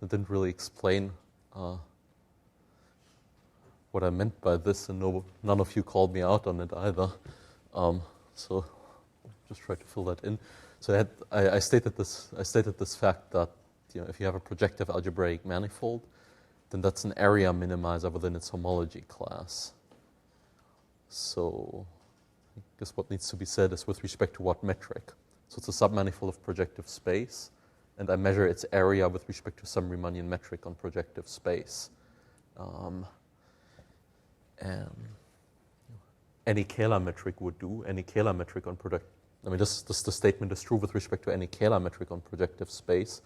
I didn't really explain what I meant by this, and none of you called me out on it either. So I'll just try to fill that in. So I stated this fact that if you have a projective algebraic manifold, then that's an area minimizer within its homology class. So I guess what needs to be said is with respect to what metric. So it's a submanifold of projective space, and I measure its area with respect to some Riemannian metric on projective space. And any Kähler metric would do. Any Kähler metric on project. I mean, the statement is true with respect to any Kähler metric on projective space.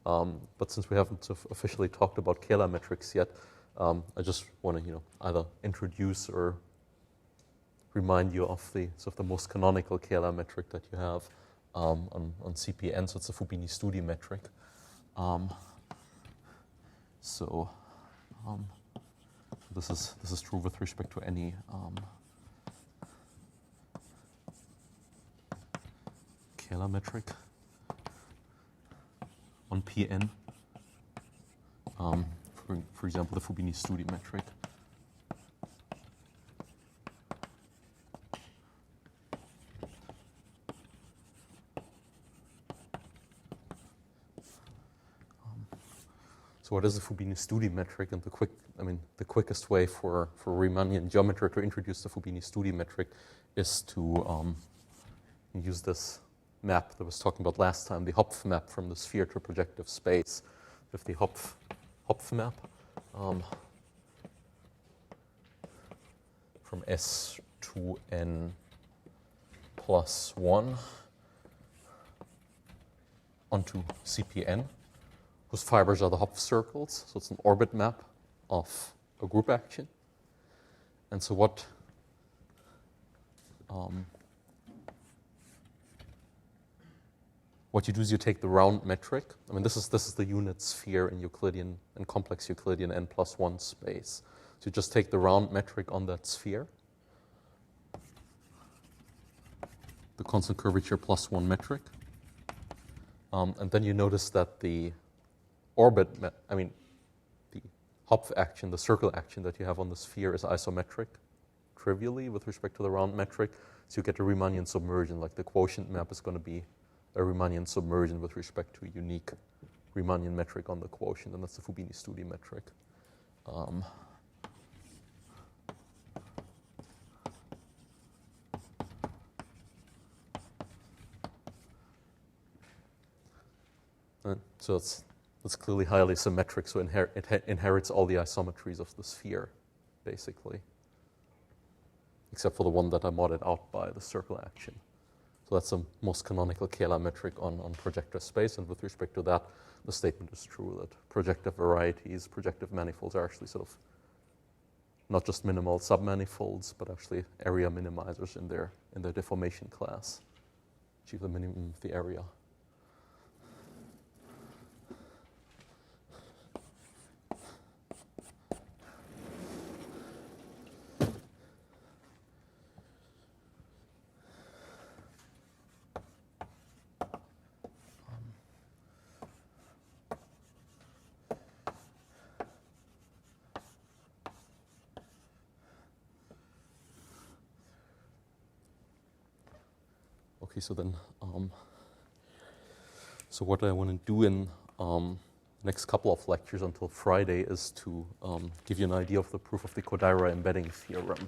But since we haven't officially talked about Kähler metrics yet, I just want to either introduce or remind you of the most canonical Kähler metric that you have on CPN. So it's the Fubini-Studi metric. This is true with respect to any Kähler metric on Pn. For example, the Fubini-Studi metric. So what is the Fubini-Studi metric? And the quickest way for Riemannian geometry to introduce the Fubini-Studi metric is to use this map that I was talking about last time, the Hopf map from the sphere to projective space. With the Hopf map from S to N plus 1 onto CPN, whose fibers are the Hopf circles. So it's an orbit map of a group action. And so what you do is you take the round metric. I mean, this is the unit sphere in Euclidean and complex Euclidean n plus 1 space. So you just take the round metric on that sphere, the constant curvature plus 1 metric, and then you notice that the the Hopf action, the circle action that you have on the sphere is isometric, trivially, with respect to the round metric. So you get a Riemannian submersion, like the quotient map is going to be a Riemannian submersion with respect to a unique Riemannian metric on the quotient, and that's the Fubini-Studi metric. So it's clearly highly symmetric, so it inherits all the isometries of the sphere, basically, except for the one that I modded out by the circle action. So that's the most canonical Kähler metric on projector space, and with respect to that, the statement is true that projective varieties, projective manifolds are actually sort of not just minimal submanifolds, but actually area minimizers in their deformation class, achieve the minimum of the area. Okay, so then, so what I want to do in next couple of lectures until Friday is to give you an idea of the proof of the Kodaira embedding theorem.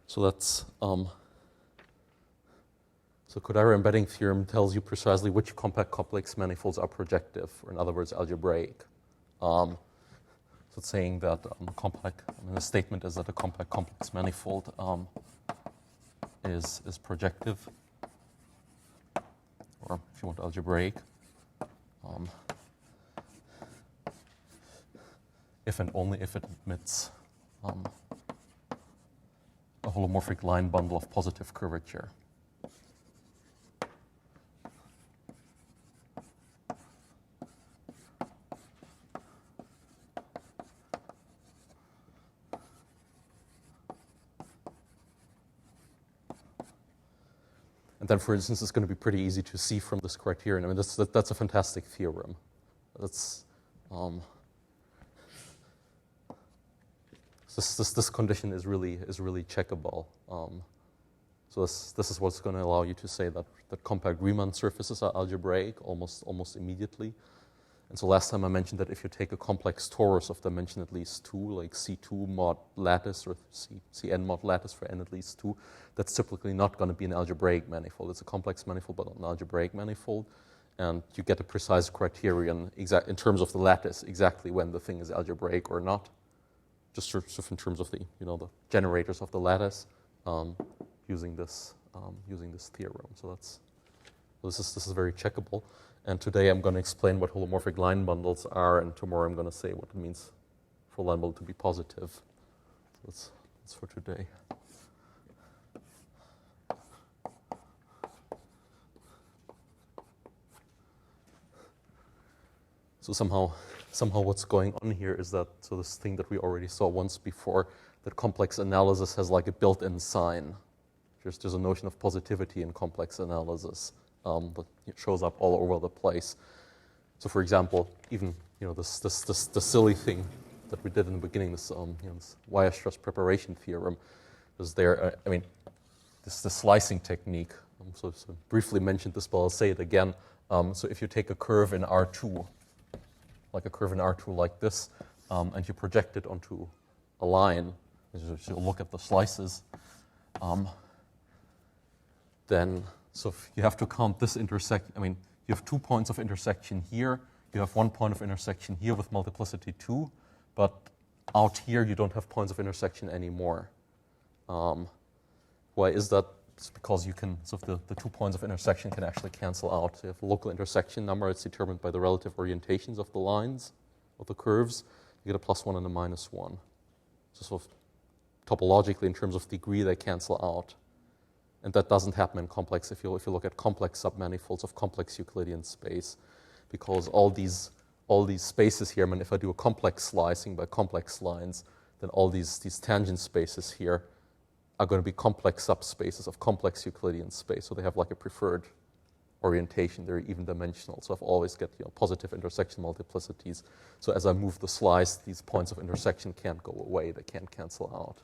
So that's so Kodaira embedding theorem tells you precisely which compact complex manifolds are projective, or in other words, algebraic. So it's saying that the statement is that a compact complex manifold is projective, or if you want, algebraic, if and only if it admits a holomorphic line bundle of positive curvature. And then, for instance, it's going to be pretty easy to see from this criterion. I mean, that's a fantastic theorem. That's this condition is really checkable. So this is what's going to allow you to say that compact Riemann surfaces are algebraic almost immediately. And so last time I mentioned that if you take a complex torus of dimension at least 2, like C2 mod lattice or Cn mod lattice for n at least 2, that's typically not going to be an algebraic manifold. It's a complex manifold, but not an algebraic manifold. And you get a precise criterion in terms of the lattice, exactly when the thing is algebraic or not, just sort of in terms of the the generators of the lattice, using this theorem. So this is very checkable. And today I'm going to explain what holomorphic line bundles are, and tomorrow I'm going to say what it means for a line bundle to be positive. So that's for today. So somehow what's going on here is that, so this thing that we already saw once before, that complex analysis has like a built-in sign. There's a notion of positivity in complex analysis. That shows up all over the place. So, for example, even the silly thing that we did in the beginning, this Weierstrass preparation theorem, is there. This slicing technique. So briefly mentioned this, but I'll say it again. So if you take a curve in R2, like this, and you project it onto a line, as you look at the slices, then. So if you have to count this intersection. You have 2 points of intersection here. You have 1 point of intersection here with multiplicity 2, but out here you don't have points of intersection anymore. Why is that? It's because you can. So the 2 points of intersection can actually cancel out. So you have a local intersection number. It's determined by the relative orientations of the lines, of the curves. You get a +1 and a -1. So sort of topologically, in terms of degree, they cancel out. And that doesn't happen in complex if you look at complex submanifolds of complex Euclidean space, because all these spaces here. If I do a complex slicing by complex lines, then all these tangent spaces here are going to be complex subspaces of complex Euclidean space. So they have like a preferred orientation. They're even dimensional. So I've always get positive intersection multiplicities. So as I move the slice, these points of intersection can't go away. They can't cancel out.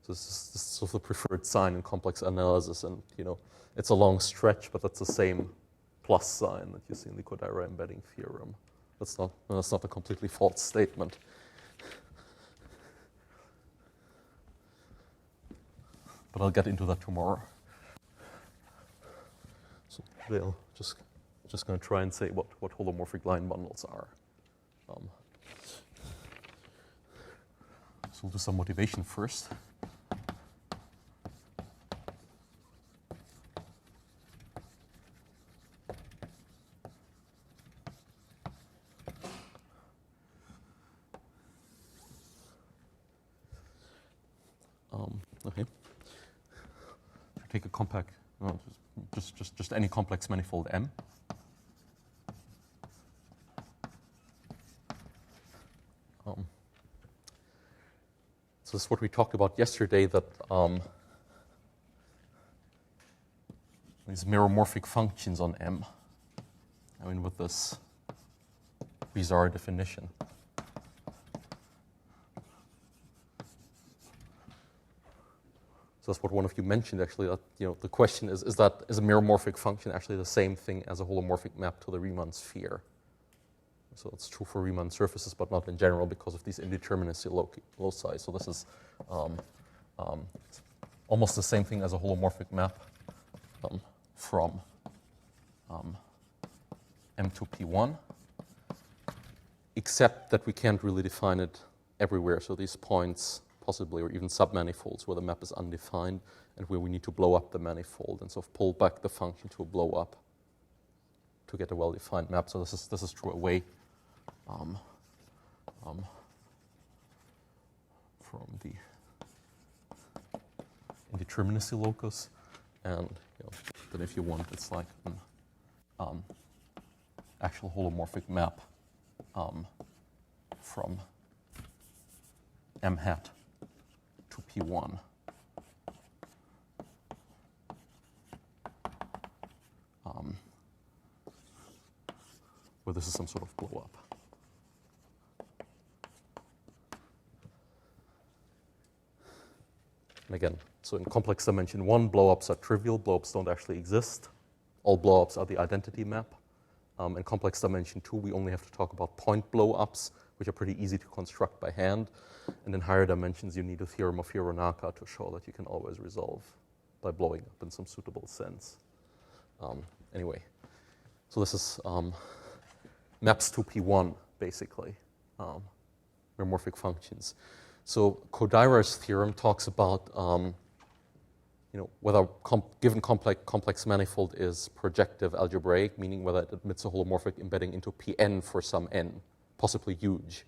So this is sort of the preferred sign in complex analysis, and it's a long stretch, but that's the same plus sign that you see in the Kodaira embedding theorem. That's not a completely false statement. But I'll get into that tomorrow. So they'll just going to try and say what holomorphic line bundles are. So we'll do some motivation first. Okay. Take a compact, just any complex manifold M. So this is what we talked about yesterday, that these meromorphic functions on M. With this bizarre definition. So that's what one of you mentioned, actually, that the question is a meromorphic function actually the same thing as a holomorphic map to the Riemann sphere? So it's true for Riemann surfaces, but not in general because of these indeterminacy loci. So this is almost the same thing as a holomorphic map from M to P1, except that we can't really define it everywhere. So these points, possibly, or even submanifolds where the map is undefined and where we need to blow up the manifold and sort of pull back the function to a blow up to get a well-defined map. So this is true away from the indeterminacy locus, and then if you want, it's like an actual holomorphic map from M hat to P1. Where this is some sort of blow up. And again, so in complex dimension 1, blow-ups are trivial. Blow-ups don't actually exist. All blow-ups are the identity map. In complex dimension 2, we only have to talk about point blow-ups, which are pretty easy to construct by hand. And in higher dimensions, you need a theorem of Hironaka to show that you can always resolve by blowing up in some suitable sense. Anyway, so this is maps to P1, basically, meromorphic functions. So Kodairo's theorem talks about whether given complex manifold is projective algebraic, meaning whether it admits a holomorphic embedding into Pn for some n, possibly huge.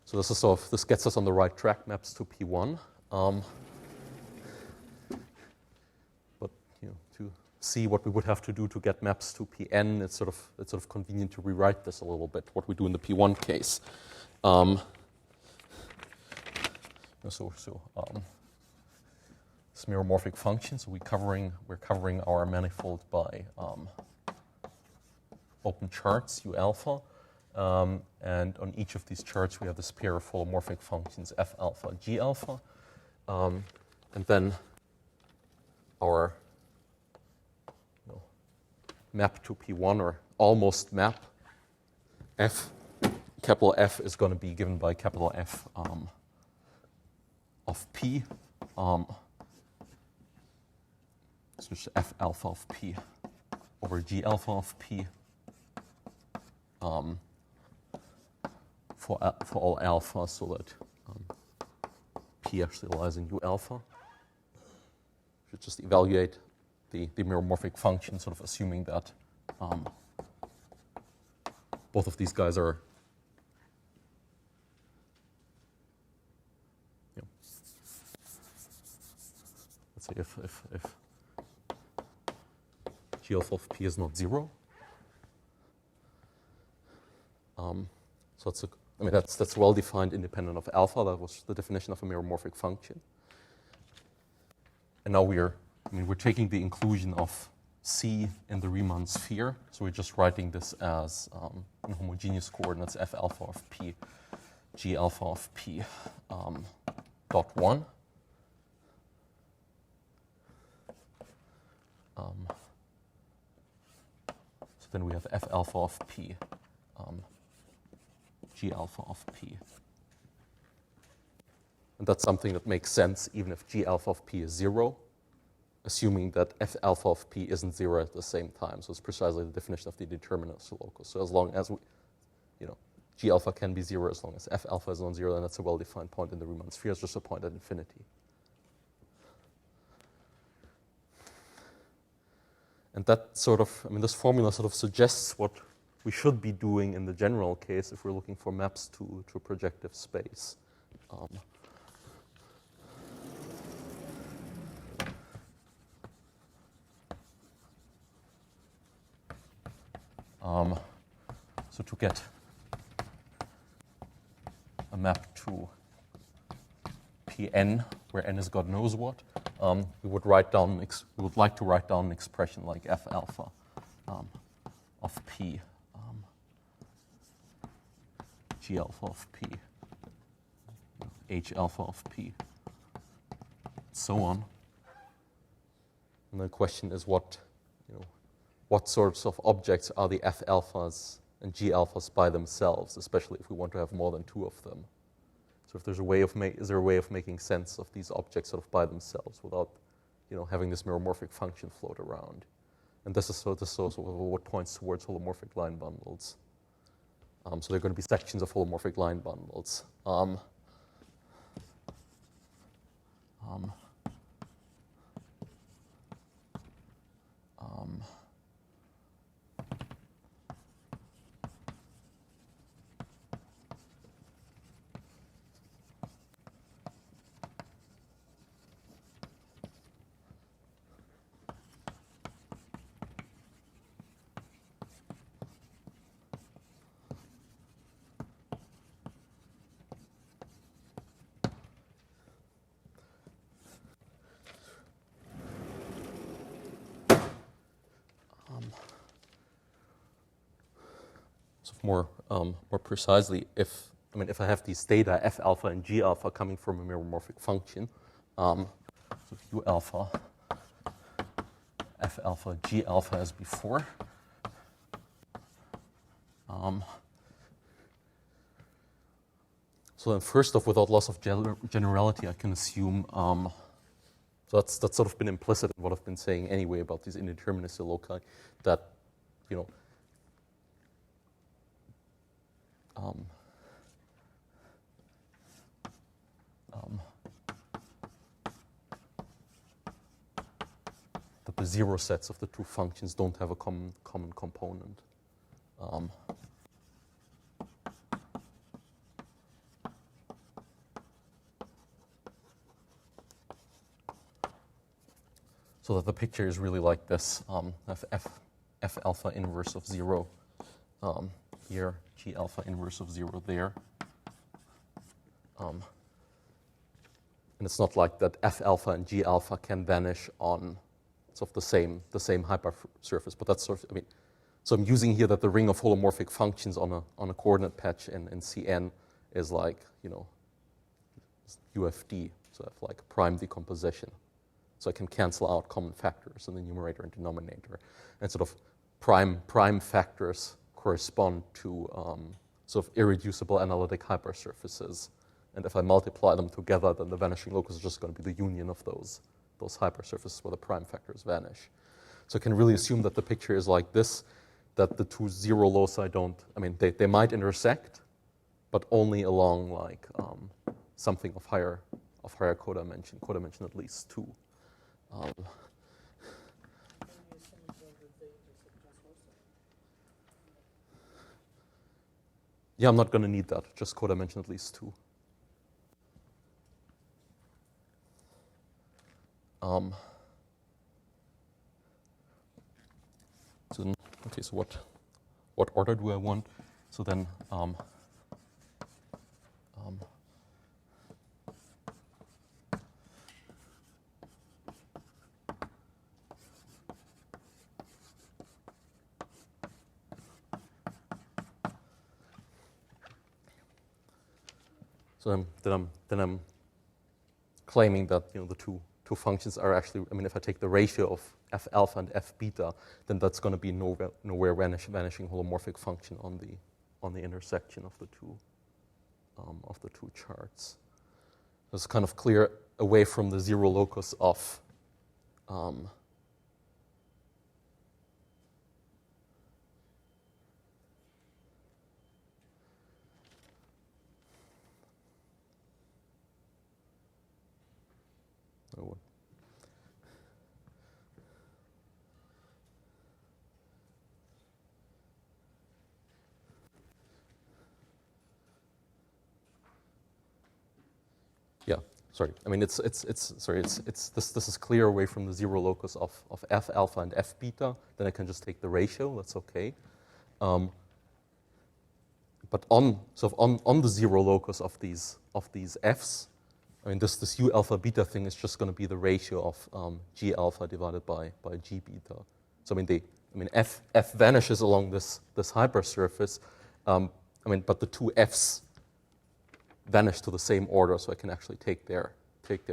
So this gets us on the right track, maps to P1. But to see what we would have to do to get maps to Pn, it's sort of convenient to rewrite this a little bit, what we do in the P1 case. This meromorphic function, so we're covering our manifold by open charts, U alpha. And on each of these charts, we have this pair of holomorphic functions, F alpha and G alpha. And then our map to P1, or almost map, capital F is going to be given by capital F of P. So it's F alpha of P over G alpha of P for all alpha, so that P actually lies in U alpha. Should just evaluate the meromorphic function, sort of assuming that both of these guys are let's say if G alpha of P is not 0. So that's well defined independent of alpha. That was the definition of a meromorphic function. And now we're taking the inclusion of C in the Riemann sphere. So we're just writing this as in homogeneous coordinates F alpha of P, G alpha of P dot 1. So then we have F alpha of P, G alpha of P. And that's something that makes sense even if G alpha of P is 0, assuming that F alpha of P isn't 0 at the same time. So it's precisely the definition of the determinacy locus. So as long as G alpha can be 0, as long as F alpha is non-zero, then that's a well-defined point in the Riemann sphere. It's just a point at infinity. And that this formula sort of suggests what we should be doing in the general case if we're looking for maps to a projective space. So to get a map to Pn, where n is God knows what, we would like to write down an expression like F alpha of P, G alpha of P, H alpha of P, so on. And the question is what sorts of objects are the F alphas and G alphas by themselves, especially if we want to have more than two of them. So if there's is there a way of making sense of these objects sort of by themselves without, having this meromorphic function float around? And this is also what points towards holomorphic line bundles. So there are going to be sections of holomorphic line bundles. more precisely, if I have these data f alpha and g alpha coming from a meromorphic function, so u alpha, f alpha, g alpha as before. So then first off, without loss of generality, I can assume, so that's sort of been implicit in what I've been saying anyway about these indeterminacy loci, that, you know, that the zero sets of the two functions don't have a common component. So that the picture is really like this, f alpha inverse of 0 here, g alpha inverse of 0 there. And it's not like that f alpha and g alpha can vanish on sort of the same hypersurface, but that's sort of, so I'm using here that the ring of holomorphic functions on a coordinate patch in Cn is like, you know, UFD, so I have like prime decomposition. So I can cancel out common factors in the numerator and denominator. And sort of prime factors correspond to sort of irreducible analytic hypersurfaces. And if I multiply them together, then the vanishing locus is just going to be the union of those hypersurfaces where the prime factors vanish. So I can really assume that the picture is like this, that the two zero loci don't, they might intersect, but only along like something of higher codimension at least 2. Yeah, I'm not going to need that, just codimension at least 2. So what order do I want? So then then I'm claiming that, you know, the two functions are actually, if I take the ratio of f alpha and f beta, then that's going to be nowhere vanishing holomorphic function on the intersection of the two charts. It's kind of clear away from the zero locus of yeah, sorry. This is clear away from the zero locus of f alpha and f beta. Then I can just take the ratio. That's okay. But on the zero locus of these f's, this u alpha beta thing is just going to be the ratio of g alpha divided by g beta. So f vanishes along this hypersurface, but the two f's vanish to the same order, so I can actually take their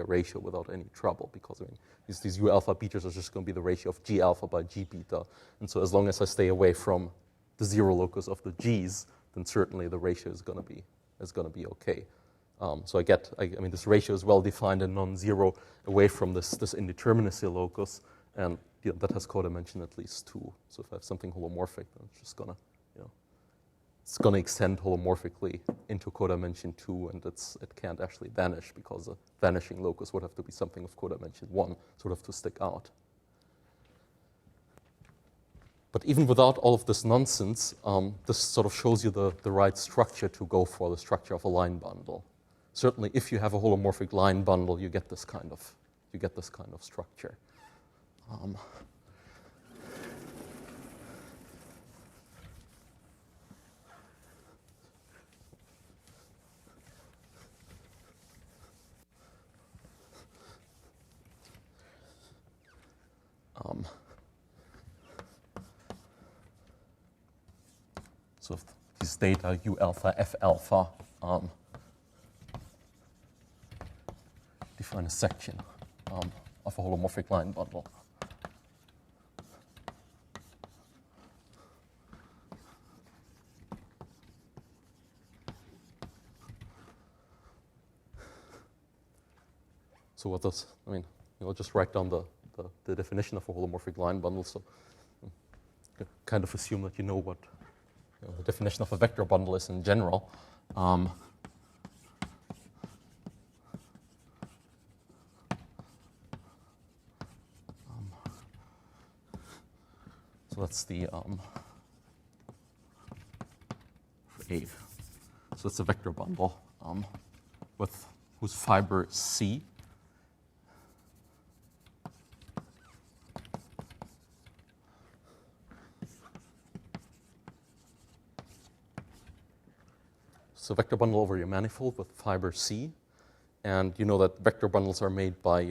ratio without any trouble, because these u alpha betas are just going to be the ratio of g alpha by g beta, and so as long as I stay away from the zero locus of the g's, then certainly the ratio is going to be okay. So I get, this ratio is well defined and non-zero away from this indeterminacy locus, and that has codimension at least 2. So if I have something holomorphic, then it's just gonna, it's gonna extend holomorphically into codimension 2, and it can't actually vanish because a vanishing locus would have to be something of codimension 1, sort of to stick out. But even without all of this nonsense, this sort of shows you the right structure to go for, the structure of a line bundle. Certainly, if you have a holomorphic line bundle, you get this kind of structure. So if x data u alpha f alpha define a section of a holomorphic line bundle. So what does, I mean, I'll just write down the definition of a holomorphic line bundle. So kind of assume that you know what the definition of a vector bundle is in general. So that's the A. So it's a vector bundle with whose fiber C So vector bundle over your manifold with fiber C, and you know that vector bundles are made by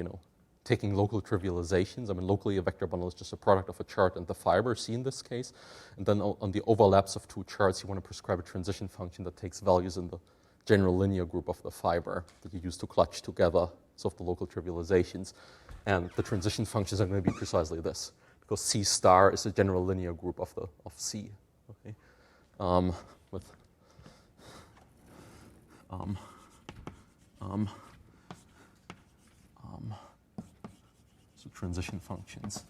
taking local trivializations. I mean, locally a vector bundle is just a product of a chart and the fiber C in this case, and then on the overlaps of two charts, you want to prescribe a transition function that takes values in the general linear group of the fiber that you use to clutch together some of the local trivializations, and the transition functions are going to be precisely this, because C star is a general linear group of C. Okay, with so transition functions.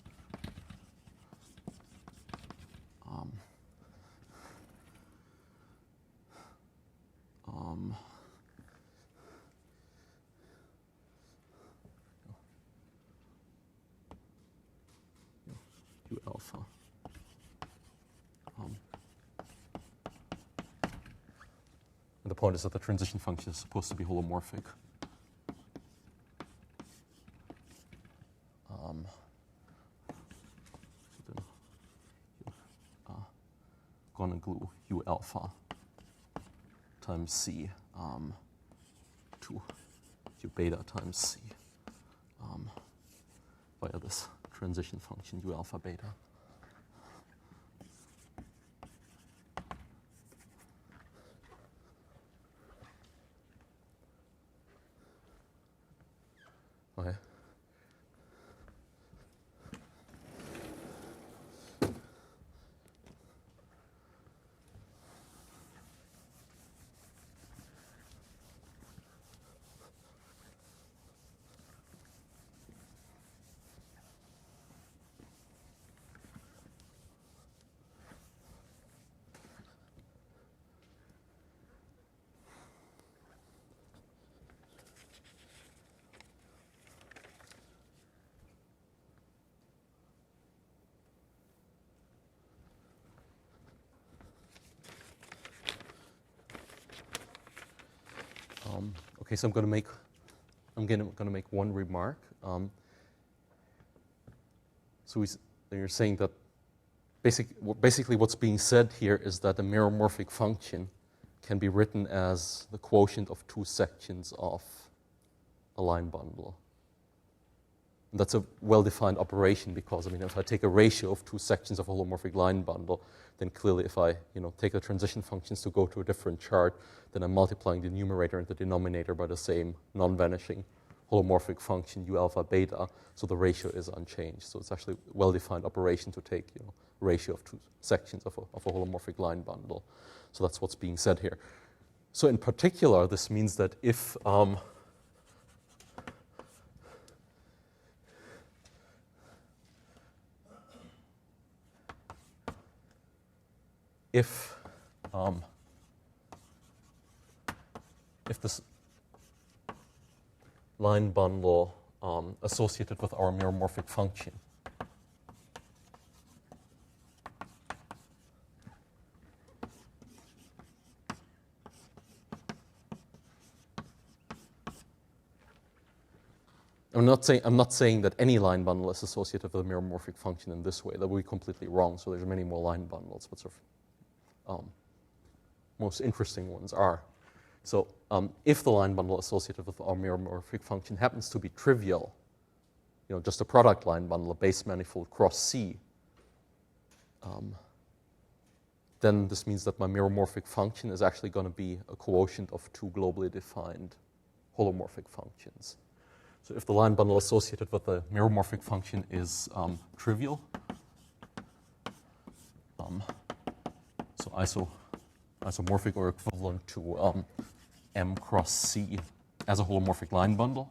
U alpha. And the point is that the transition function is supposed to be holomorphic. Gonna glue U alpha times C to U beta times C via this transition function U alpha beta. Okay. Okay, so I'm going to make one remark. So you're saying that basically what's being said here is that a meromorphic function can be written as the quotient of two sections of a line bundle. And that's a well-defined operation because, I mean, if I take a ratio of two sections of a holomorphic line bundle, then clearly if I take the transition functions to go to a different chart, then I'm multiplying the numerator and the denominator by the same non-vanishing holomorphic function U alpha beta, so the ratio is unchanged. So it's actually a well-defined operation to take ratio of two sections of a holomorphic line bundle. So that's what's being said here. So in particular, this means that if this line bundle associated with our meromorphic function I'm not saying that any line bundle is associated with a meromorphic function in this way. That would be completely wrong. So there's many more line bundles, but sort of most interesting ones are. So if the line bundle associated with our meromorphic function happens to be trivial, just a product line bundle, a base manifold cross C, then this means that my meromorphic function is actually going to be a quotient of two globally defined holomorphic functions. So if the line bundle associated with the meromorphic function is trivial, so isomorphic or equivalent to M cross C as a holomorphic line bundle,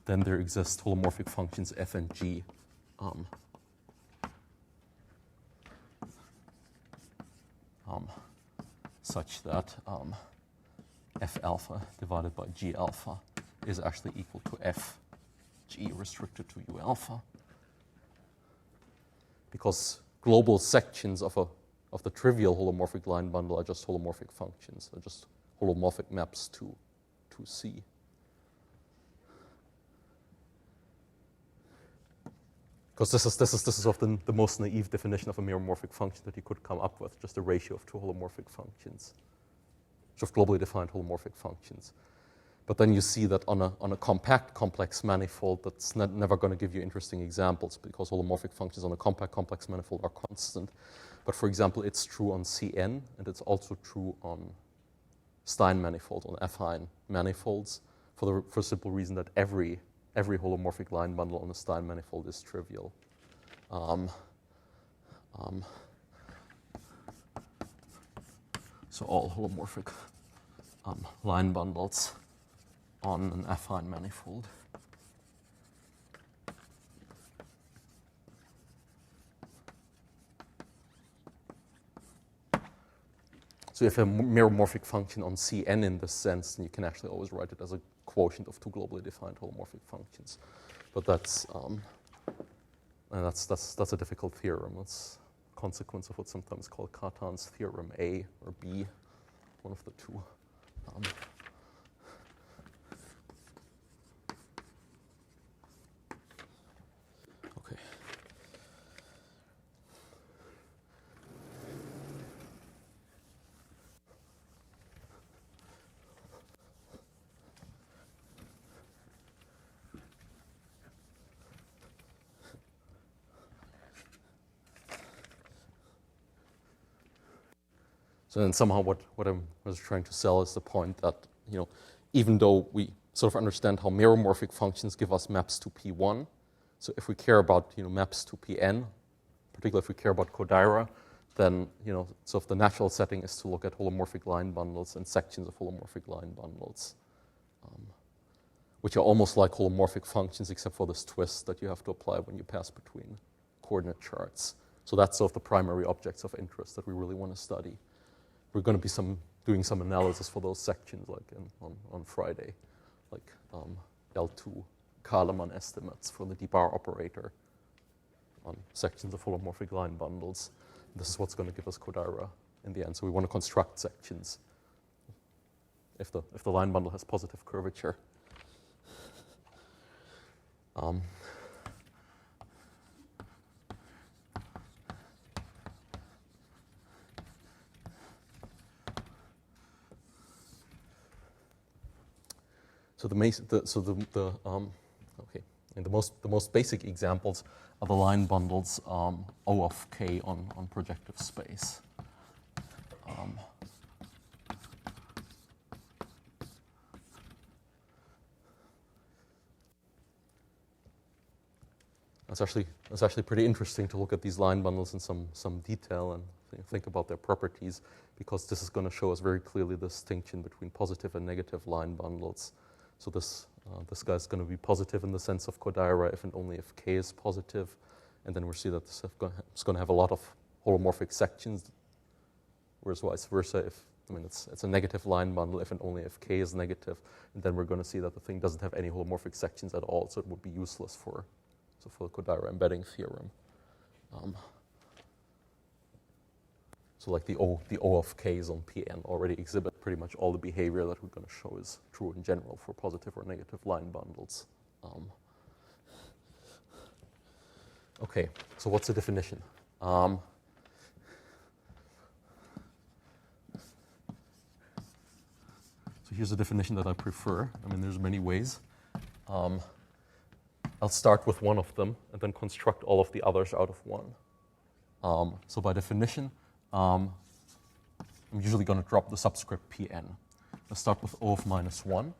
then there exist holomorphic functions f and g such that f alpha divided by g alpha is actually equal to f g restricted to u alpha. Because global sections of the trivial holomorphic line bundle are just holomorphic functions, they're just holomorphic maps to C. Because this is often the most naive definition of a meromorphic function that you could come up with, just a ratio of two holomorphic functions, of globally defined holomorphic functions. But then you see that on a compact complex manifold, that's never going to give you interesting examples because holomorphic functions on a compact complex manifold are constant. But for example, it's true on Cn, and it's also true on Stein manifolds, on affine manifolds, for the simple reason that every holomorphic line bundle on a Stein manifold is trivial. So all holomorphic line bundles on an affine manifold. So if a meromorphic function on Cn in this sense, then you can actually always write it as a quotient of two globally defined holomorphic functions. But that's a difficult theorem. That's a consequence of what's sometimes called Cartan's theorem, A or B, one of the two. Okay. So then somehow what I was trying to sell is the point that, even though we sort of understand how meromorphic functions give us maps to P1, so if we care about, maps to Pn, particularly if we care about Kodaira, then, sort of the natural setting is to look at holomorphic line bundles and sections of holomorphic line bundles, which are almost like holomorphic functions except for this twist that you have to apply when you pass between coordinate charts. So that's sort of the primary objects of interest that we really want to study. We're going to be doing some analysis for those sections, like on Friday, like L2 Kalaman estimates for the d-bar operator on sections of holomorphic line bundles. This is what's going to give us Kodaira in the end. So we want to construct sections if the line bundle has positive curvature. So the most basic examples are the line bundles O of k on projective space. It's actually pretty interesting to look at these line bundles in some detail and think about their properties, because this is going to show us very clearly the distinction between positive and negative line bundles. So this guy's going to be positive in the sense of Kodaira if and only if k is positive, and then we see that this is going to have a lot of holomorphic sections, whereas vice versa, it's a negative line bundle if and only if k is negative, and then we're going to see that the thing doesn't have any holomorphic sections at all, so it would be useless for the Kodaira embedding theorem. So like the O of k's on Pn already exhibit pretty much all the behavior that we're going to show is true in general for positive or negative line bundles. Okay, so what's the definition? So here's a definition that I prefer. I mean, there's many ways. I'll start with one of them and then construct all of the others out of one. So by definition, I'm usually going to drop the subscript Pn. I'll start with O of minus 1.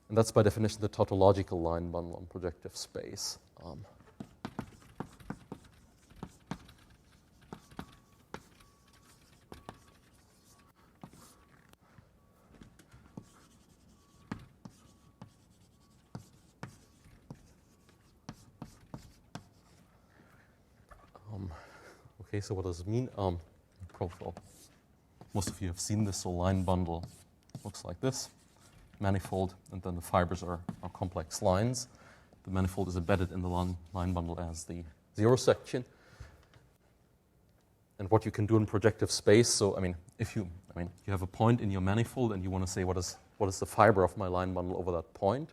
And that's by definition the tautological line bundle on projective space. Okay, so what does it mean? Profile. Most of you have seen this, so line bundle looks like this. Manifold, and then the fibers are complex lines. The manifold is embedded in the line bundle as the zero section. And what you can do in projective space, so if you have a point in your manifold and you want to say what is the fiber of my line bundle over that point.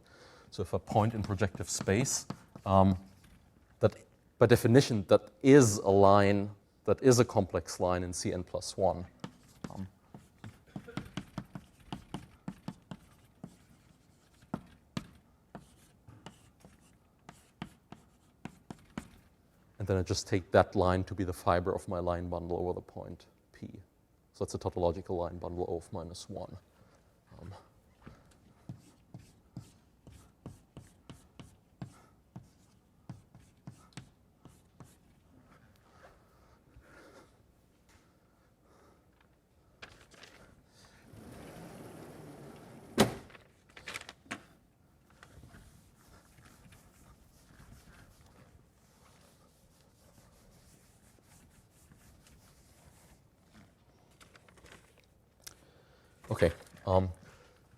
So if a point in projective space, that by definition that is a line, that is a complex line in Cn plus 1. And then I just take that line to be the fiber of my line bundle over the point P. So that's a tautological line bundle O of minus 1. Okay,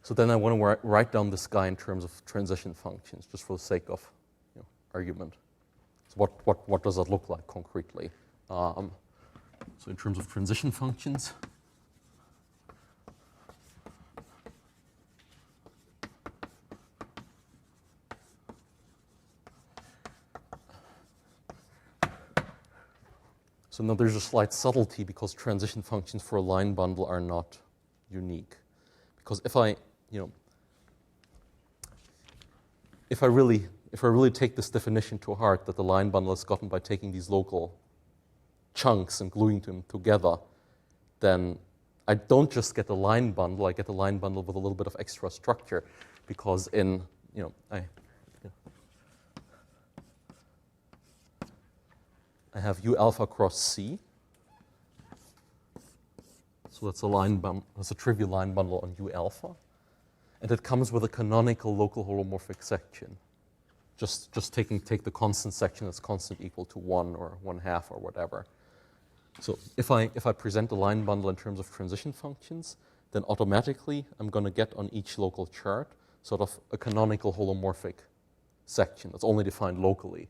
so then I want to write down this guy in terms of transition functions, just for the sake of argument. So what does that look like concretely? So in terms of transition functions, so now there's a slight subtlety because transition functions for a line bundle are not unique, because if I really take this definition to heart that the line bundle is gotten by taking these local chunks and gluing them together, then I don't just get a line bundle. I get a line bundle with a little bit of extra structure, because I have U alpha cross C. So that's that's a trivial line bundle on U alpha. And it comes with a canonical local holomorphic section. Just take the constant section that's constant equal to 1 or 1/2 or whatever. So if I present the line bundle in terms of transition functions, then automatically I'm going to get on each local chart sort of a canonical holomorphic section that's only defined locally,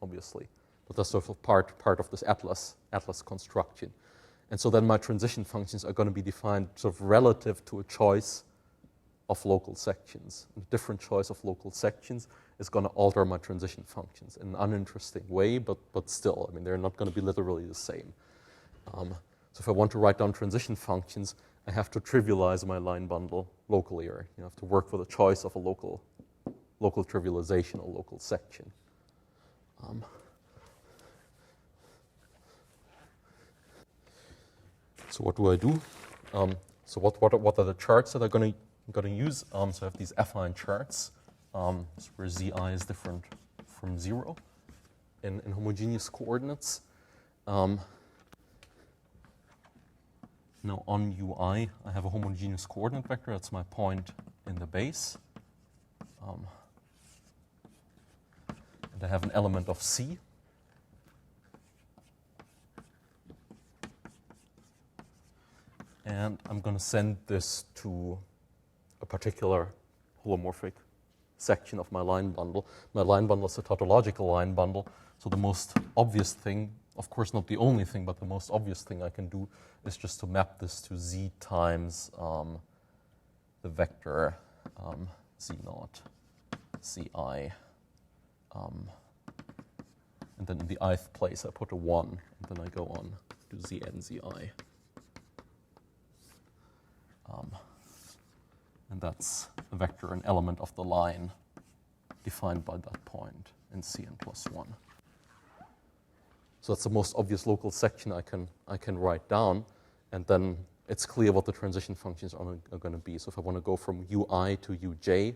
obviously. But that's sort of part of this atlas construction. And so then my transition functions are going to be defined sort of relative to a choice of local sections. And a different choice of local sections is going to alter my transition functions in an uninteresting way, but still, they're not going to be literally the same. So if I want to write down transition functions, I have to trivialize my line bundle locally, or I have to work with a choice of a local trivialization or local section. So what do I do? So what are the charts that I'm going to use? So I have these affine charts, where Zi is different from 0 in homogeneous coordinates. Now on Ui, I have a homogeneous coordinate vector. That's my point in the base. And I have an element of C. And I'm going to send this to a particular holomorphic section of my line bundle. My line bundle is a tautological line bundle. So the most obvious thing, of course not the only thing, but the most obvious thing I can do is just to map this to Z times the vector Z0, Ci. And then in the ith place I put a 1, and then I go on to Zn Zi. and that's a vector, an element of the line defined by that point in Cn plus 1. So that's the most obvious local section I can write down, and then it's clear what the transition functions are going to be. So if I want to go from ui to uj,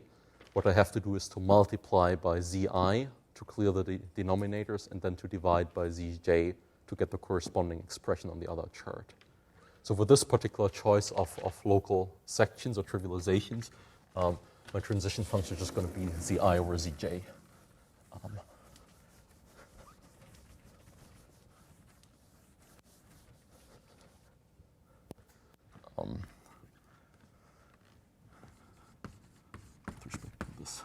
what I have to do is to multiply by zi to clear the denominators, and then to divide by zj to get the corresponding expression on the other chart. So for this particular choice of local sections or trivializations, my transition function is just going to be zi over zj. With respect to this.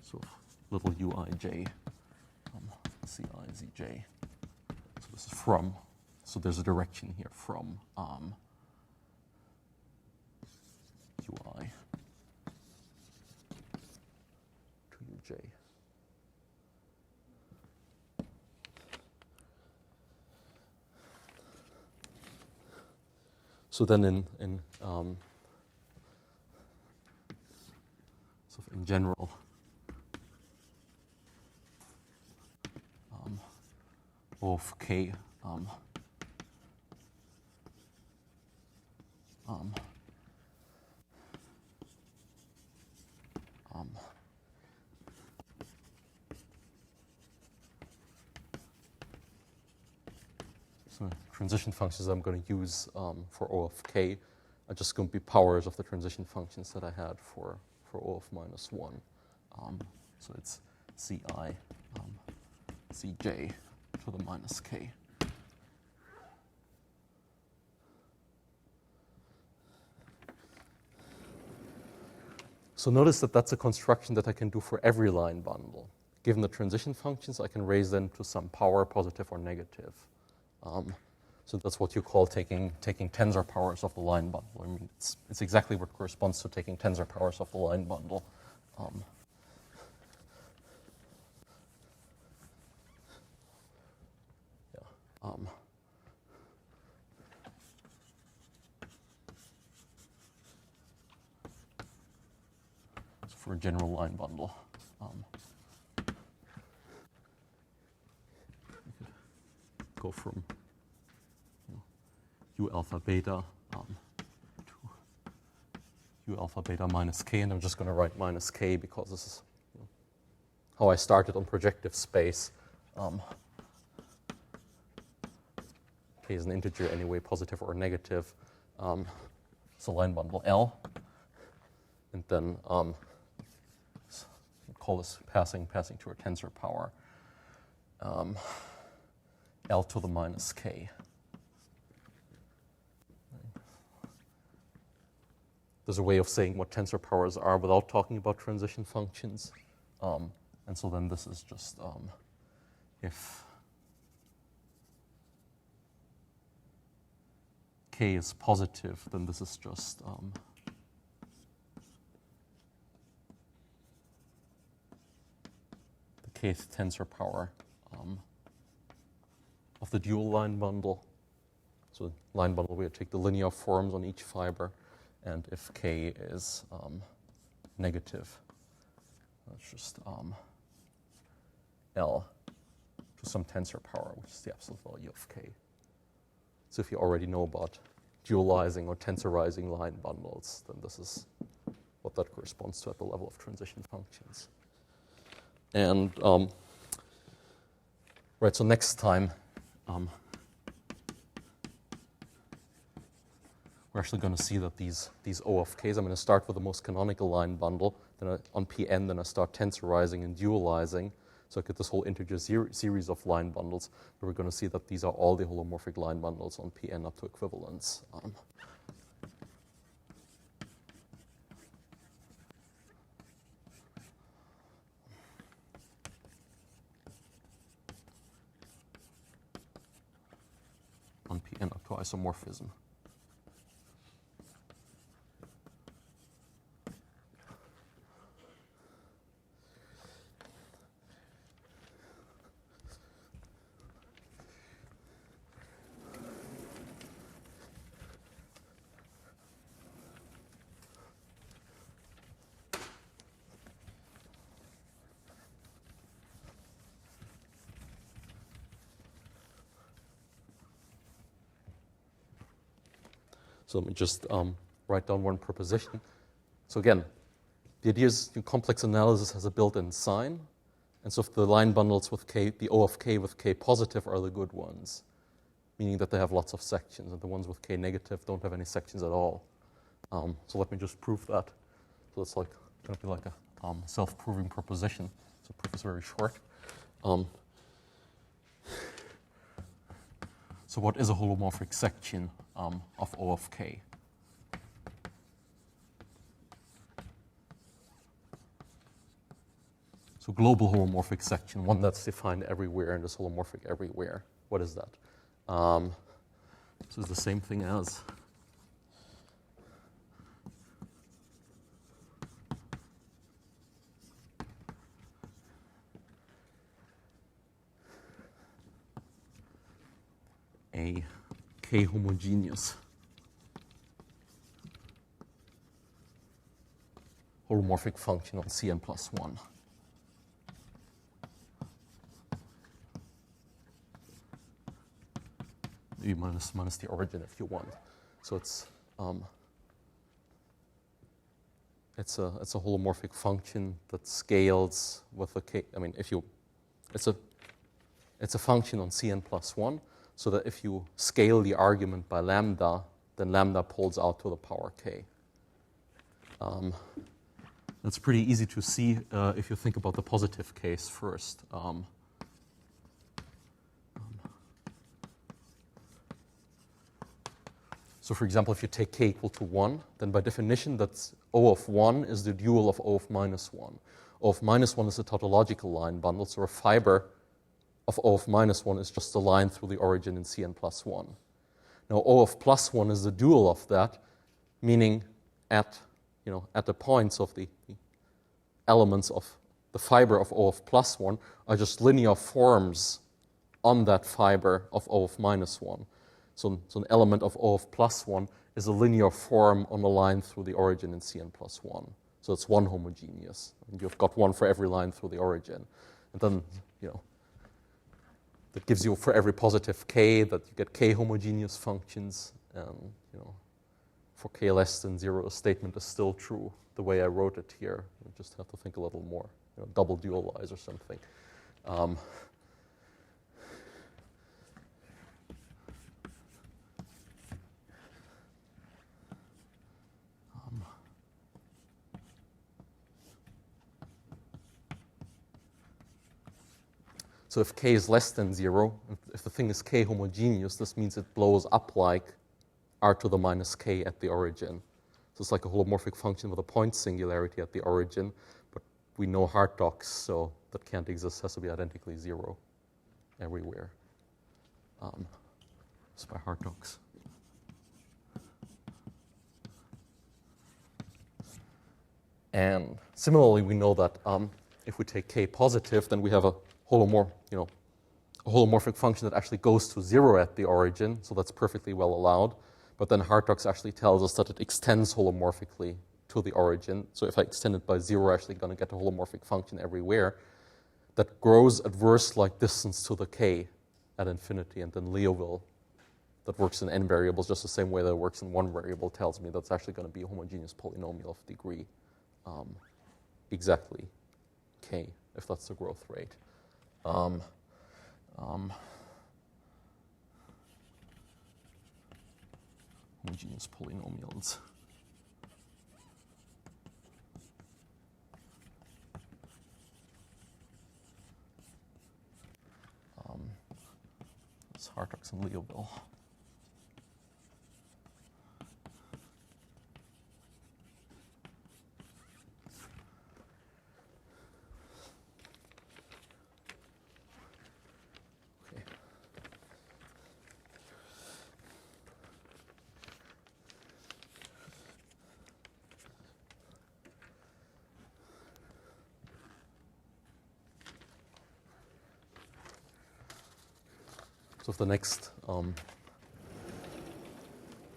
So little uij, cizj. So this is from. So there's a direction here from ui to uj. So then in general, O of k so transition functions I'm going to use for O of k are just going to be powers of the transition functions that I had for O of minus 1. So it's ci cj to the minus k. So notice that that's a construction that I can do for every line bundle. Given the transition functions, I can raise them to some power, positive or negative. So that's what you call taking tensor powers of the line bundle. I mean, it's exactly what corresponds to taking tensor powers of the line bundle. So for a general line bundle. We could go from u alpha beta to u alpha beta minus k, and I'm just going to write minus k because this is how I started on projective space. K is an integer anyway, positive or negative. So line bundle L, and then call this passing to a tensor power L to the minus k. There's a way of saying what tensor powers are without talking about transition functions. And so then this is just if k is positive, then this is just the kth tensor power of the dual line bundle. So line bundle, we take the linear forms on each fiber. And if k is negative, that's just L to some tensor power, which is the absolute value of k. So if you already know about dualizing or tensorizing line bundles, then this is what that corresponds to at the level of transition functions. And right, so next time, we're actually going to see that these O of k's, I'm going to start with the most canonical line bundle, then on Pn, then I start tensorizing and dualizing. So I get this whole integer series of line bundles, where we're going to see that these are all the holomorphic line bundles on Pn up to equivalence. On Pn up to isomorphism. So let me just write down one proposition. So again, the idea is complex analysis has a built-in sign. And so if the line bundles with k, the O of k with k positive are the good ones, meaning that they have lots of sections, and the ones with k negative don't have any sections at all. So let me just prove that. So it's like going to be like a self-proving proposition. So proof is very short. So what is a holomorphic section of O of k? So global holomorphic section, one that's defined everywhere and is holomorphic everywhere. What is that? So it's the same thing as a k-homogeneous holomorphic function on Cn plus 1. Maybe minus the origin if you want. So it's a holomorphic function that scales with a k. I mean, it's a function on Cn plus 1. So that if you scale the argument by lambda, then lambda pulls out to the power k. That's pretty easy to see if you think about the positive case first. So for example, if you take k equal to 1, then by definition, that's O of 1 is the dual of O of minus 1. O of minus 1 is a tautological line bundle, so a fiber of O of minus 1 is just a line through the origin in Cn plus 1. Now, O of plus 1 is the dual of that, meaning at the points of the elements of the fiber of O of plus 1 are just linear forms on that fiber of O of minus 1. So an element of O of plus 1 is a linear form on a line through the origin in Cn plus 1. So it's one homogeneous. And you've got one for every line through the origin. And then, that gives you for every positive k that you get k homogeneous functions. And, for k less than 0, a statement is still true the way I wrote it here. You just have to think a little more, double dualize or something. So if k is less than 0, if the thing is k homogeneous, this means it blows up like r to the minus k at the origin. So it's like a holomorphic function with a point singularity at the origin, but we know Hartogs, so that can't exist, has to be identically 0 everywhere. It's by Hartogs. And similarly, we know that if we take k positive, then we have a holomorphic function that actually goes to 0 at the origin, so that's perfectly well allowed. But then Hartogs actually tells us that it extends holomorphically to the origin. So if I extend it by 0, I'm actually going to get a holomorphic function everywhere that grows at worst like distance to the k at infinity. And then Liouville, that works in n variables just the same way that it works in one variable, tells me that's actually going to be a homogeneous polynomial of degree exactly k, if that's the growth rate. Homogeneous polynomials. It's Hartogs and Liouville.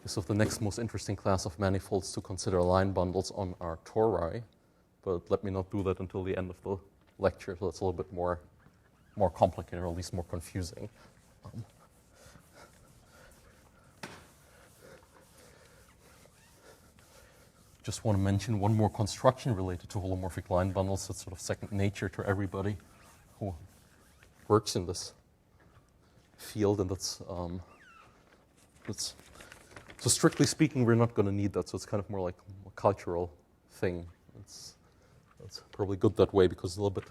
So the next most interesting class of manifolds to consider line bundles on are tori, but let me not do that until the end of the lecture, so it's a little bit more complicated, or at least more confusing. Just want to mention one more construction related to holomorphic line bundles that's sort of second nature to everybody who works in this field, and so strictly speaking, we're not going to need that. So it's kind of more like a cultural thing. It's probably good that way because it's a little bit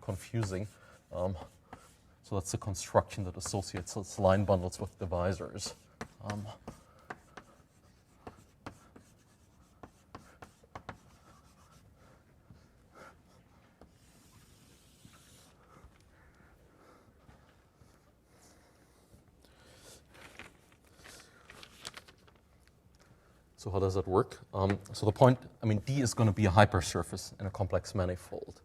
confusing. So that's the construction that associates its line bundles with divisors. So how does that work? So the point, D is going to be a hypersurface in a complex manifold.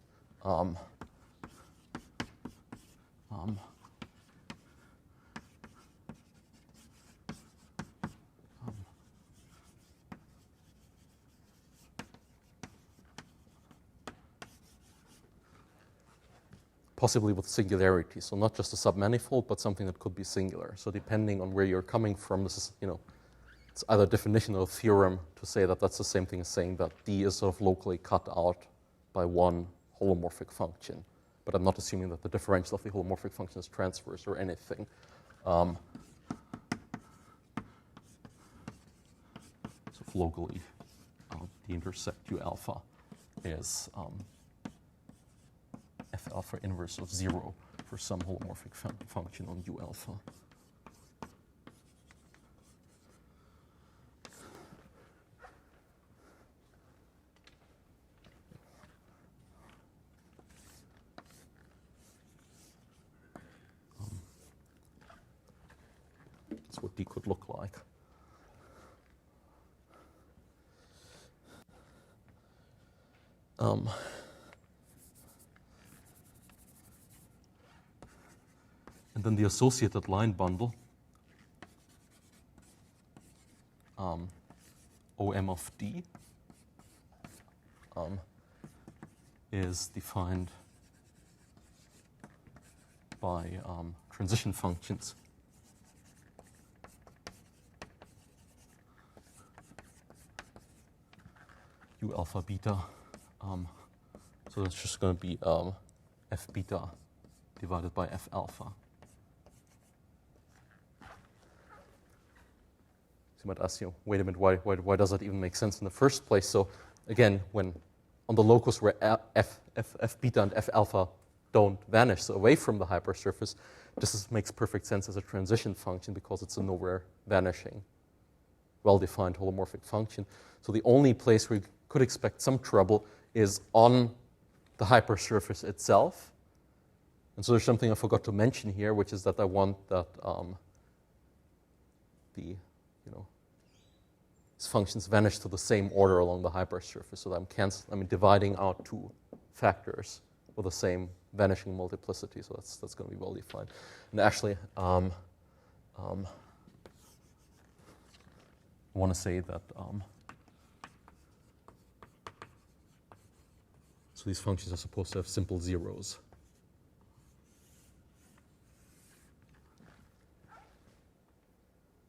Possibly with singularity, so not just a submanifold, but something that could be singular. So depending on where you're coming from, this is, it's either a definition or a theorem to say that that's the same thing as saying that D is sort of locally cut out by one holomorphic function. But I'm not assuming that the differential of the holomorphic function is transverse or anything. So if locally the intersect U alpha is F alpha inverse of 0 for some holomorphic function on U alpha. That's what D could look like. And then the associated line bundle, OM of D, is defined by transition functions. U alpha beta. So that's just going to be F beta divided by F alpha. You might ask, wait a minute, why does that even make sense in the first place? So again, when on the locus where F beta and F alpha don't vanish, so away from the hypersurface, this makes perfect sense as a transition function because it's a nowhere vanishing, well-defined holomorphic function. So the only place where you could expect some trouble is on the hypersurface itself. And so there's something I forgot to mention here, which is that I want that these functions vanish to the same order along the hypersurface. So that I'm dividing out two factors with the same vanishing multiplicity. So that's going to be well defined. And actually, I want to say that so these functions are supposed to have simple zeros.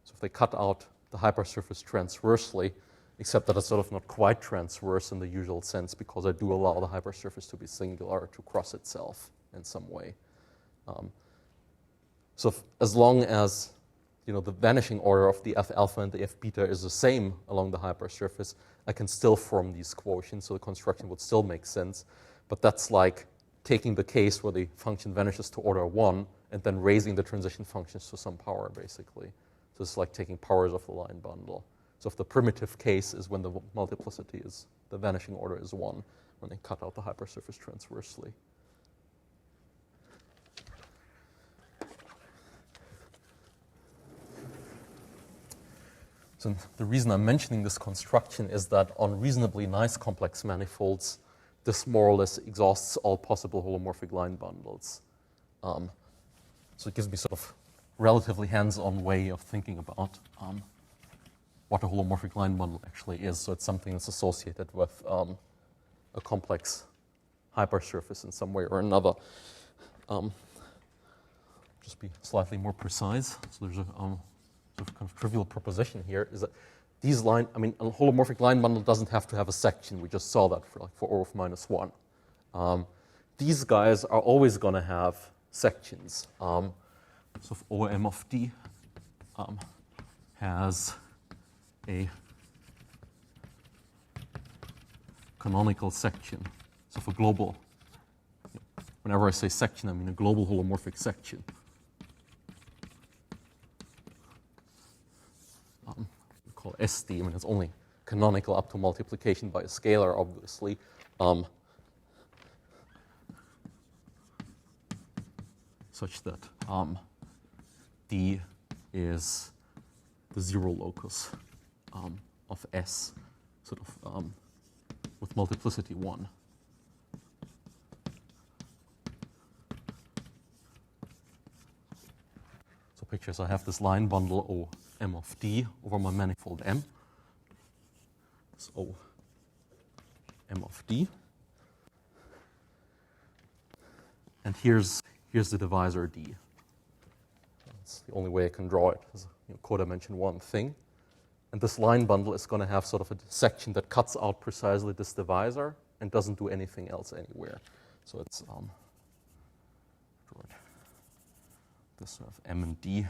So if they cut out the hypersurface transversely, except that it's sort of not quite transverse in the usual sense because I do allow the hypersurface to be singular, to cross itself in some way. So as long as the vanishing order of the F alpha and the F beta is the same along the hypersurface, I can still form these quotients, so the construction would still make sense. But that's like taking the case where the function vanishes to order 1 and then raising the transition functions to some power, basically. So it's like taking powers of the line bundle. So if the primitive case is when the multiplicity is, the vanishing order is 1, when they cut out the hypersurface transversely. So the reason I'm mentioning this construction is that on reasonably nice complex manifolds, this more or less exhausts all possible holomorphic line bundles. So it gives me sort of relatively hands-on way of thinking about what a holomorphic line bundle actually is. So it's something that's associated with a complex hypersurface in some way or another. Just be slightly more precise. So there's a sort of kind of trivial proposition here is that these a holomorphic line bundle doesn't have to have a section. We just saw that for O of minus 1. These guys are always going to have sections. So if OM of D has a canonical section, so for global, whenever I say section, I mean a global holomorphic section. We call SD, I mean it's only canonical up to multiplication by a scalar, obviously. Such that D is the zero locus of S, sort of with multiplicity 1. So picture, so I have this line bundle O M of D over my manifold M. It's O M of D. And here's the divisor D. That's the only way I can draw it as a codimension 1 thing. And this line bundle is going to have sort of a section that cuts out precisely this divisor and doesn't do anything else anywhere. So it's this sort of M and D.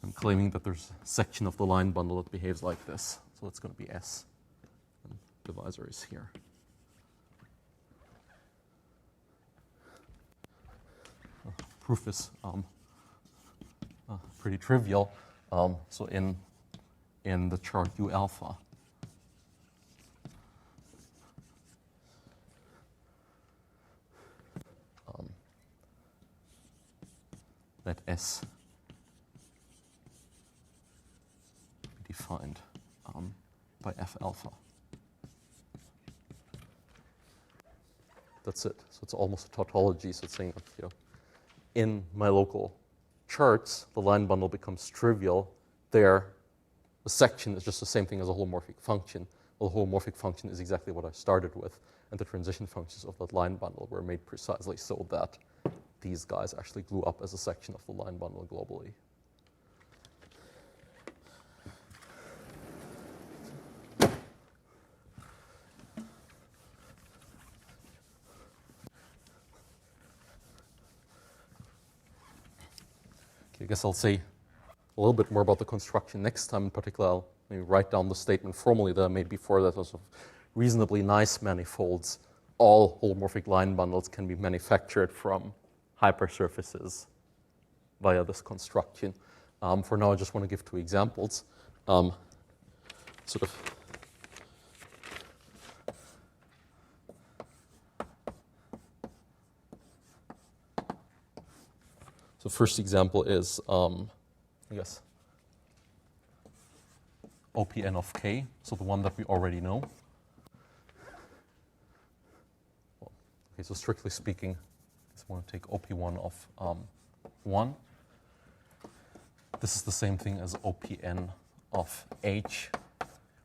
I'm claiming that there's a section of the line bundle that behaves like this. So it's going to be S. And divisor is here. Proof is pretty trivial. So in the chart U alpha, let S be defined by F alpha. That's it. So it's almost a tautology. So it's saying that, in my local charts, the line bundle becomes trivial. There, the section is just the same thing as a holomorphic function. Well, the holomorphic function is exactly what I started with, and the transition functions of that line bundle were made precisely so that these guys actually glue up as a section of the line bundle globally. I guess I'll say a little bit more about the construction next time. In particular, I'll maybe write down the statement formally that I made before, that of reasonably nice manifolds, all holomorphic line bundles can be manufactured from hypersurfaces via this construction. For now, I just want to give 2 examples. The first example is, I guess, OPN of K, so the one that we already know. Okay, so strictly speaking, I just want to take OP1 of 1. This is the same thing as OPN of H,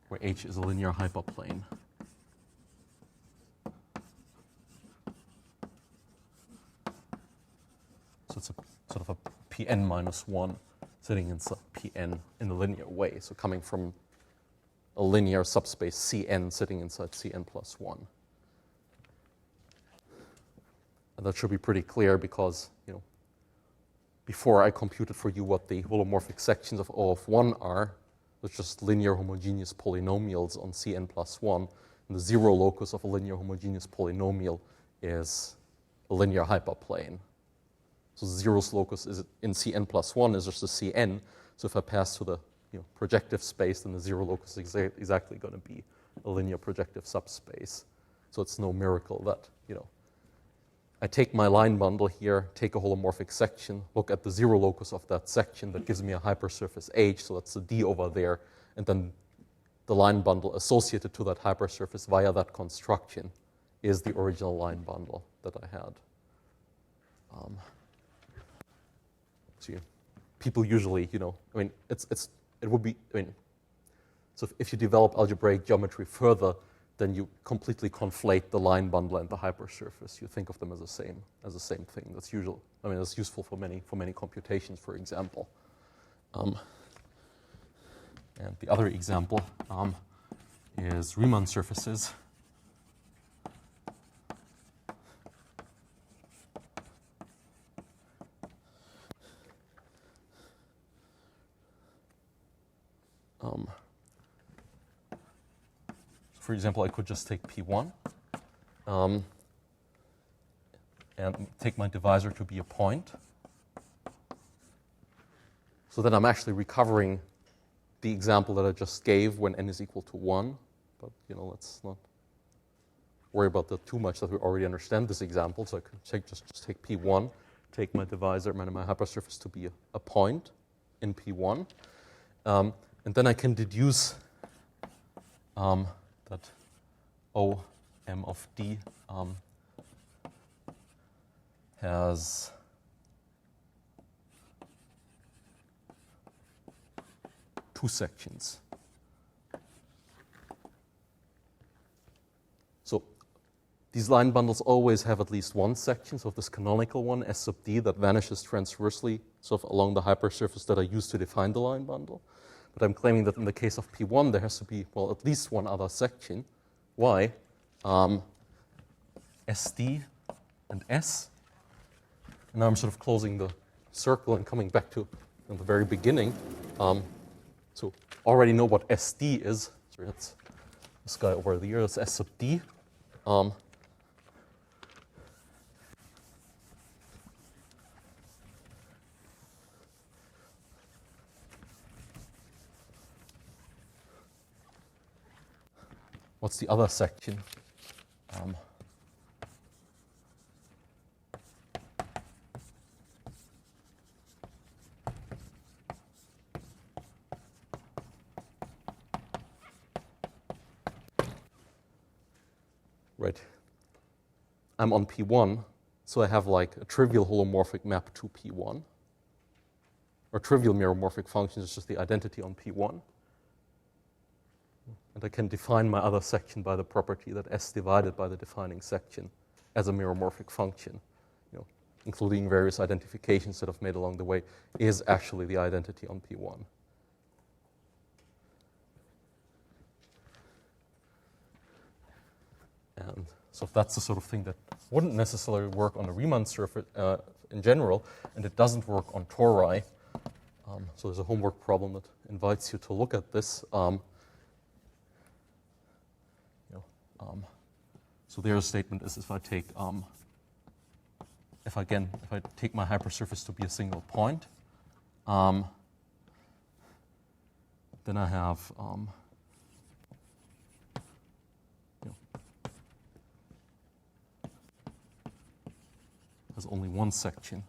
where H is a linear hyperplane. So it's a sort of a Pn minus 1 sitting inside Pn in a linear way. So coming from a linear subspace Cn sitting inside Cn plus 1. And that should be pretty clear because, before I computed for you what the holomorphic sections of O of 1 are, it's just linear homogeneous polynomials on Cn plus 1. And the zero locus of a linear homogeneous polynomial is a linear hyperplane. So the zeros locus is in Cn plus 1 is just a Cn. So if I pass to the projective space, then the zero locus is exactly going to be a linear projective subspace. So it's no miracle that, I take my line bundle here, take a holomorphic section, look at the zero locus of that section, that gives me a hypersurface H, so that's the D over there, and then the line bundle associated to that hypersurface via that construction is the original line bundle that I had. So people usually, it would be, so if you develop algebraic geometry further, then you completely conflate the line bundle and the hypersurface. You think of them as the same thing. That's usual. That's useful for many computations, for example. And the other example is Riemann surfaces. For example, I could just take P1 and take my divisor to be a point. So then I'm actually recovering the example that I just gave when n is equal to 1. But, let's not worry about that too much, that we already understand this example. So I could just take P1, take my divisor, my hypersurface to be a point in P1. And then I can deduce that O m of D has two sections. So these line bundles always have at least one section, so this canonical one, S sub D, that vanishes transversely sort of along the hypersurface that I use to define the line bundle. But I'm claiming that in the case of P1, there has to be, well, at least one other section. Why? SD and S. And now I'm sort of closing the circle and coming back to the very beginning. So already know what SD is. So that's this guy over there. That's S sub D. What's the other section? Right. I'm on P1, so I have like a trivial holomorphic map to P1. Or trivial meromorphic function is just the identity on P1. And I can define my other section by the property that S divided by the defining section as a meromorphic function, including various identifications that I've made along the way, is actually the identity on P1. And so that's the sort of thing that wouldn't necessarily work on a Riemann surface in general, and it doesn't work on tori. So there's a homework problem that invites you to look at this. So their statement is if I take my hypersurface to be a single point, then I have has only one section.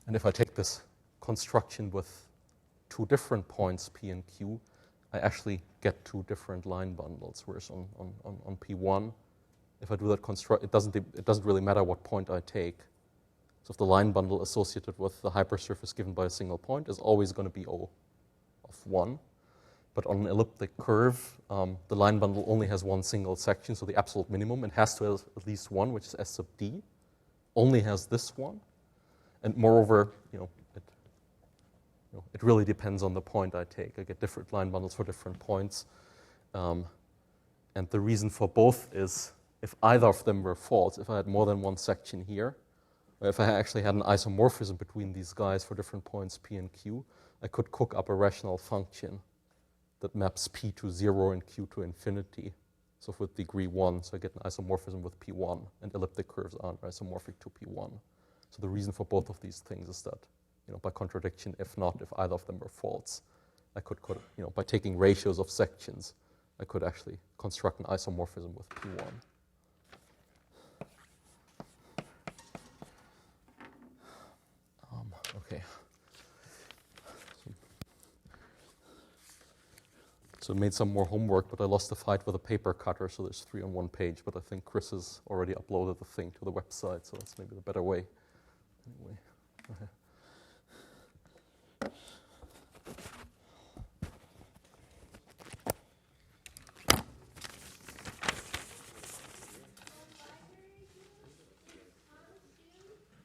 And if I take this construction with two different points, P and Q, I actually get two different line bundles. Whereas on P1, if I do that construct, it doesn't really matter what point I take. So if the line bundle associated with the hypersurface given by a single point is always going to be O of 1. But on an elliptic curve, the line bundle only has one single section, so the absolute minimum, it has to have at least one, which is S sub D, only has this one. And moreover, it really depends on the point I take. I get different line bundles for different points. And the reason for both is if either of them were false, if I had more than one section here, If I actually had an isomorphism between these guys for different points P and Q, I could cook up a rational function that maps P to 0 and Q to infinity. So with degree 1, so I get an isomorphism with P1, and elliptic curves aren't isomorphic to P1. So the reason for both of these things is that, by contradiction, if either of them were false, I could, by taking ratios of sections, I could actually construct an isomorphism with P1. Okay. So I made some more homework, but I lost the fight with a paper cutter, so there's 3 on 1 page. But I think Chris has already uploaded the thing to the website, so that's maybe the better way. Anyway. Okay.